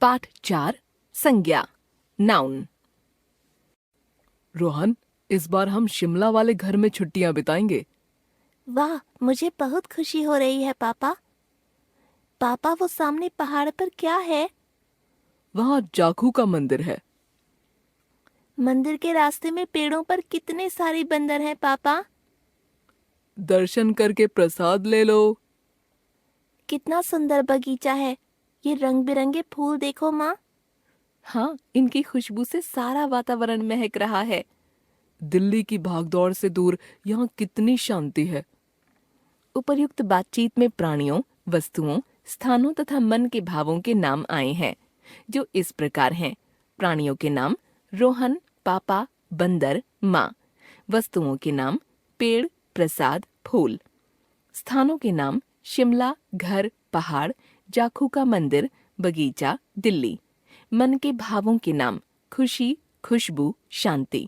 पाठ 4 संज्ञा नाउन। रोहन, इस बार हम शिमला वाले घर में छुट्टियां बिताएंगे। वाह, मुझे बहुत खुशी हो रही है पापा। पापा, वो सामने पहाड़ पर क्या है? वहाँ जाखू का मंदिर है। मंदिर के रास्ते में पेड़ों पर कितने सारे बंदर हैं पापा। दर्शन करके प्रसाद ले लो। कितना सुंदर बगीचा है। ये रंग बिरंगे फूल देखो माँ। हाँ, इनकी खुशबू से सारा वातावरण महक रहा है। दिल्ली की भागदौड़ से दूर यहाँ कितनी शांति है। उपर्युक्त बातचीत में प्राणियों, वस्तुओं, स्थानों तथा मन के भावों के नाम आए हैं, जो इस प्रकार हैं। प्राणियों के नाम रोहन, पापा, बंदर, माँ। वस्तुओं के नाम पेड़, प्रसाद, फूल। स्थानों के नाम शिमला, घर, पहाड़, जाखू का मंदिर, बगीचा, दिल्ली। मन के भावों के नाम खुशी, खुशबू, शांति।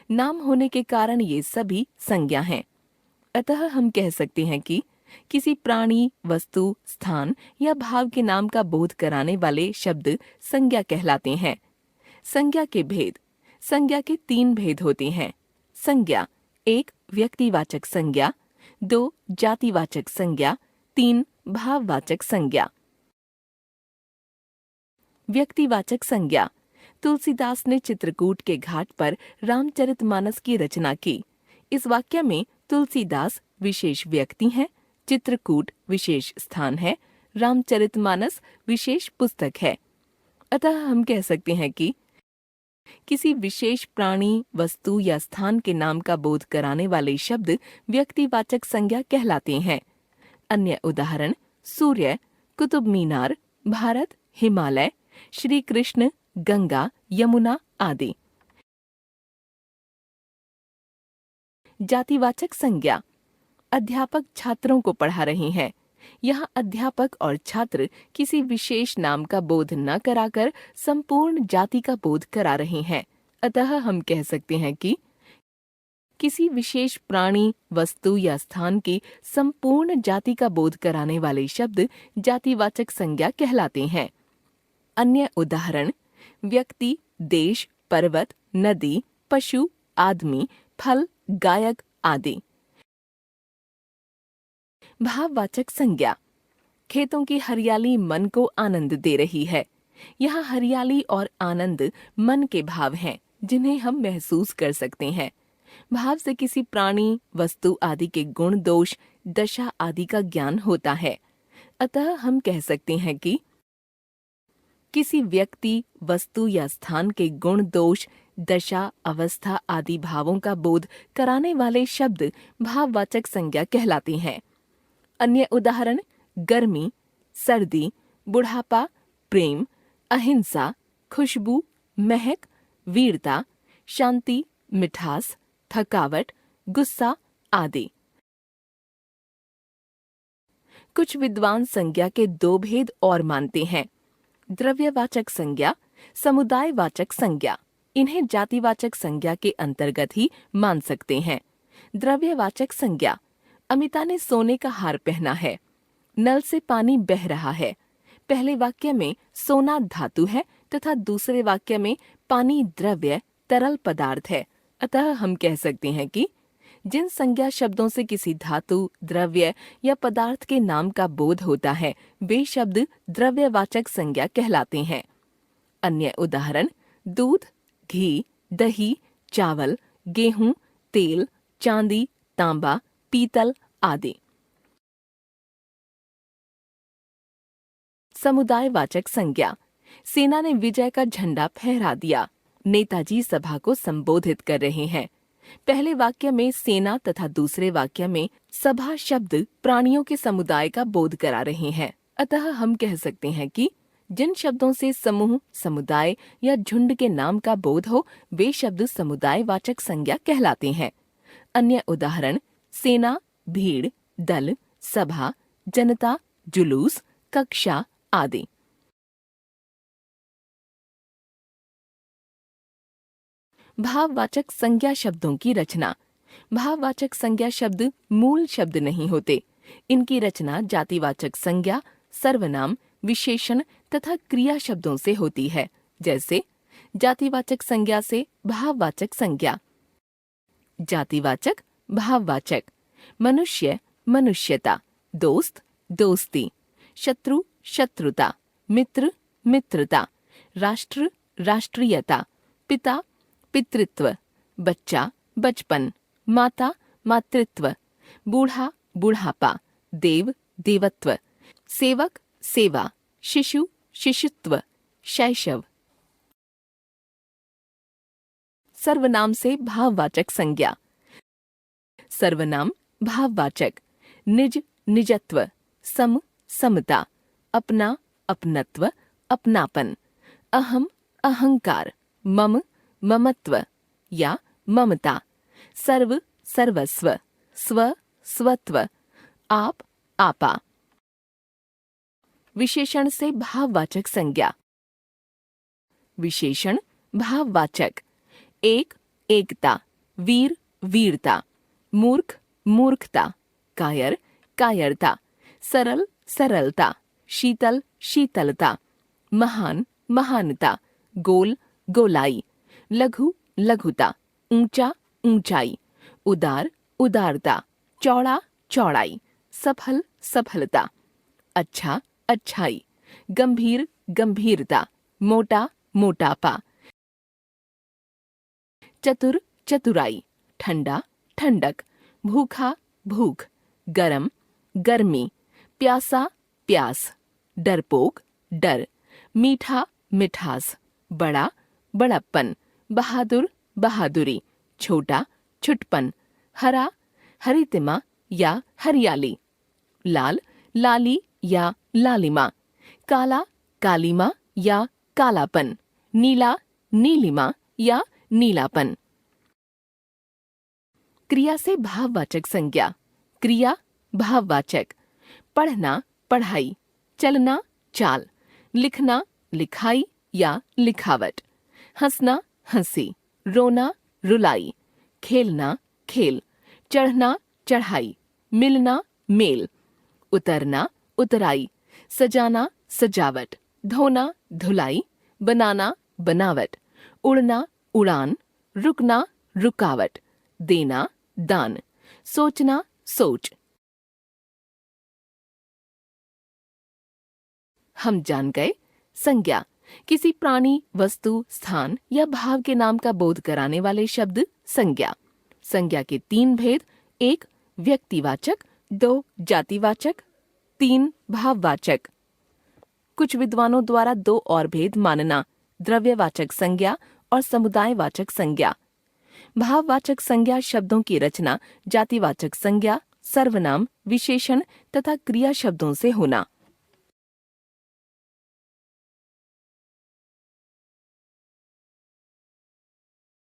नाम होने के कारण ये सभी संज्ञा हैं। अतः हम कह सकते हैं कि किसी प्राणी, वस्तु, स्थान या भाव के नाम का बोध कराने वाले शब्द संज्ञा कहलाते हैं। संज्ञा के भेद। संज्ञा के 3 भेद होते हैं। संज्ञा 1 व्यक्तिवाचक संज्ञा, 2 जातिवाचक संज्ञा, 3 भाववाचक संज्ञा। व्यक्तिवाचक संज्ञा। तुलसीदास ने चित्रकूट के घाट पर रामचरितमानस की रचना की। इस वाक्य में तुलसीदास विशेष व्यक्ति हैं, चित्रकूट विशेष स्थान है, रामचरितमानस विशेष पुस्तक है। अतः हम कह सकते हैं कि किसी विशेष प्राणी, वस्तु या स्थान के नाम का बोध कराने वाले शब्द व्यक्तिवाचक संज्ञा कहलाते हैं। अन्य उदाहरण सूर्य, कुतुब मीनार, भारत, हिमालय, श्री कृष्ण, गंगा, यमुना आदि। जातिवाचक संज्ञा। अध्यापक छात्रों को पढ़ा रहे हैं। यहाँ अध्यापक और छात्र किसी विशेष नाम का बोध न कराकर संपूर्ण जाति का बोध करा रहे हैं। अतः हम कह सकते हैं कि किसी विशेष प्राणी, वस्तु या स्थान की संपूर्ण जाति का बोध कराने वाले शब्द जातिवाचक संज्ञा कहलाते हैं। अन्य उदाहरण व्यक्ति, देश, पर्वत, नदी, पशु, आदमी, फल, गायक आदि। भाववाचक संज्ञा। खेतों की हरियाली मन को आनंद दे रही है। यहाँ हरियाली और आनंद मन के भाव हैं, जिन्हें हम महसूस कर सकते हैं। भाव से किसी प्राणी, वस्तु आदि के गुण, दोष, दशा आदि का ज्ञान होता है। अतः हम कह सकते हैं कि किसी व्यक्ति, वस्तु या स्थान के गुण, दोष, दशा, अवस्था आदि भावों का बोध कराने वाले शब्द भाववाचक संज्ञा कहलाते हैं। अन्य उदाहरण गर्मी, सर्दी, बुढ़ापा, प्रेम, अहिंसा, खुशबू, महक, वीरता, शांति, मिठास, थकावट, गुस्सा आदि। कुछ विद्वान संज्ञा के 2 भेद और मानते हैं। द्रव्यवाचक संज्ञा, समुदायवाचक संज्ञा। इन्हें जातिवाचक संज्ञा के अंतर्गत ही मान सकते हैं। द्रव्यवाचक संज्ञा। अमिता ने सोने का हार पहना है। नल से पानी बह रहा है। पहले वाक्य में सोना धातु है तथा दूसरे वाक्य में पानी द्रव्य, तरल पदार्थ है। अतः हम कह सकते हैं कि जिन संज्ञा शब्दों से किसी धातु, द्रव्य या पदार्थ के नाम का बोध होता है, वे शब्द द्रव्यवाचक संज्ञा कहलाते हैं। अन्य उदाहरण दूध, घी, दही, चावल, गेहूं, तेल, चांदी, तांबा, पीतल आदि। समुदायवाचक संज्ञा। सेना ने विजय का झंडा फहरा दिया। नेताजी सभा को संबोधित कर रहे हैं। पहले वाक्य में सेना तथा दूसरे वाक्य में सभा शब्द प्राणियों के समुदाय का बोध करा रहे हैं। अतः हम कह सकते हैं कि जिन शब्दों से समूह, समुदाय या झुंड के नाम का बोध हो, वे शब्द समुदायवाचक संज्ञा कहलाते हैं। अन्य उदाहरण सेना, भीड़, दल, सभा, जनता, जुलूस, कक्षा आदि। भाववाचक संज्ञा शब्दों की रचना। भाववाचक संज्ञा शब्द मूल शब्द नहीं होते। इनकी रचना जातिवाचक संज्ञा, सर्वनाम, विशेषण तथा क्रिया शब्दों से होती है, जैसे जातिवाचक संज्ञा से भाववाचक संज्ञा। जातिवाचक, भाववाचक। मनुष्य, मनुष्यता। दोस्त, दोस्ती। शत्रु, शत्रुता। मित्र, मित्रता। राष्ट्र, राष्ट्रीयता। पिता, पितृत्व। बच्चा, बचपन। माता, मातृत्व। बूढ़ा, बुढ़ापा। देव, देवत्व। सेवक, सेवा। शिशु, शिशुत्व। शैशव। सर्वनाम से भाववाचक संज्ञा। सर्वनाम, भाववाचक। निज, निजत्व। सम, समता। अपना, अपनत्व, अपनापन। अहम, अहंकार। मम, ममत्व या ममता। सर्व, सर्वस्व। स्व, स्वत्व। आप, आपा। विशेषण से भाववाचक संज्ञा। विशेषण, भाववाचक। एक, एकता। वीर, वीरता। मूर्ख, मूर्खता। कायर, कायरता। सरल, सरलता। शीतल, शीतलता। महान, महानता। गोल, गोलाई। लघु, लघुता। ऊंचा, ऊंचाई। उदार, उदारता। चौड़ा, चौड़ाई। सफल, सफलता। अच्छा, अच्छाई। गंभीर, गंभीरता। मोटा, मोटापा। चतुर, चतुराई। ठंडा, ठंडक। भूखा, भूख। गरम, गर्मी। प्यासा, प्यास। डरपोक, डर। मीठा, मिठास। बड़ा, बड़प्पन। बहादुर, बहादुरी। छोटा, छुटपन। हरा, हरितिमा या हरियाली। लाल, लाली या लालिमा। काला, कालीमा या कालापन। नीला, नीलिमा या नीलापन। क्रिया से भाववाचक संज्ञा। क्रिया, भाववाचक। पढ़ना, पढ़ाई। चलना, चाल। लिखना, लिखाई या लिखावट। हंसना, हंसी। रोना, रुलाई। खेलना, खेल। चढ़ना, चढ़ाई। मिलना, मेल। उतरना, उतराई। सजाना, सजावट। धोना, धुलाई। बनाना, बनावट। उड़ना, उड़ान। रुकना, रुकावट। देना, दान। सोचना, सोच। हम जान गए संज्ञा, किसी प्राणी, वस्तु, स्थान या भाव के नाम का बोध कराने वाले शब्द संज्ञा। संज्ञा के 3 भेद। 1, व्यक्तिवाचक। 2, जातिवाचक। 3, भाववाचक। कुछ विद्वानों द्वारा 2 और भेद मानना, द्रव्यवाचक संज्ञा और समुदायवाचक संज्ञा। भाववाचक संज्ञा शब्दों की रचना जातिवाचक संज्ञा, सर्वनाम, विशेषण तथा क्रिया शब्दों से होना।